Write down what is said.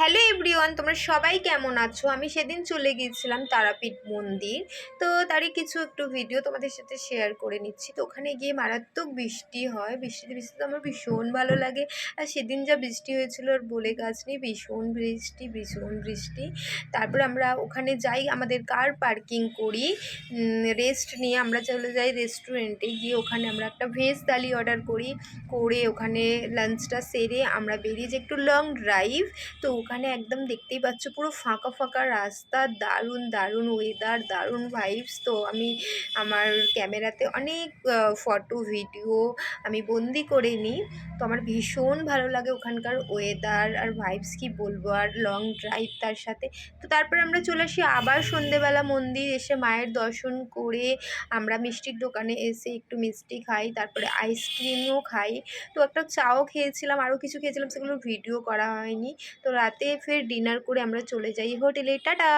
Hello everyone, তোমরা সবাই কেমন আছো? আমি সেদিন চলে গিয়েছিলাম তারাপীঠ মন্দির। তো তারই কিছু একটু ভিডিও তোমাদের সাথে শেয়ার করে নিচ্ছি। তো ওখানে গিয়ে মারাত্মক বৃষ্টি হয়, বৃষ্টিতে বৃষ্টিতে আমার ভীষণ ভালো লাগে। আর সেদিন যা বৃষ্টি হয়েছিল আর বলে কাজ নেই, ভীষণ বৃষ্টি ভীষণ বৃষ্টি। তারপর আমরা ওখানে যাই, আমাদের কার পার্কিং করি, রেস্ট নিয়ে আমরা চলে যাই রেস্টুরেন্টে। গিয়ে ওখানে আমরা একটা ভেজ থালি অর্ডার করি, করে ওখানে লাঞ্চটা সেরে আমরা বেরিয়ে যাই একটু লং ড্রাইভ। তো ওখানে একদম দেখতেই পাচ্ছ পুরো ফাঁকা ফাঁকা রাস্তা, দারুণ দারুণ ওয়েদার, দারুণ ভাইবস। তো আমি আমার ক্যামেরাতে অনেক ফটো ভিডিও আমি বন্দি করে নিই। তো আমার ভীষণ ভালো লাগে ওখানকার ওয়েদার আর ভাইবস, কি বলবো, আর লং ড্রাইভ তার সাথে। তো তারপরে আমরা চলে আসি আবার সন্ধেবেলা মন্দির, এসে মায়ের দর্শন করে আমরা মিষ্টির দোকানে এসে একটু মিষ্টি খাই, তারপরে আইসক্রিমও খাই। তো একটা চাও খেয়েছিলাম, আরও কিছু খেয়েছিলাম, সেগুলো ভিডিও করা হয়নি। তো রাতে ফের ডিনার করে আমরা চলে যাই হোটেলে। টাটা।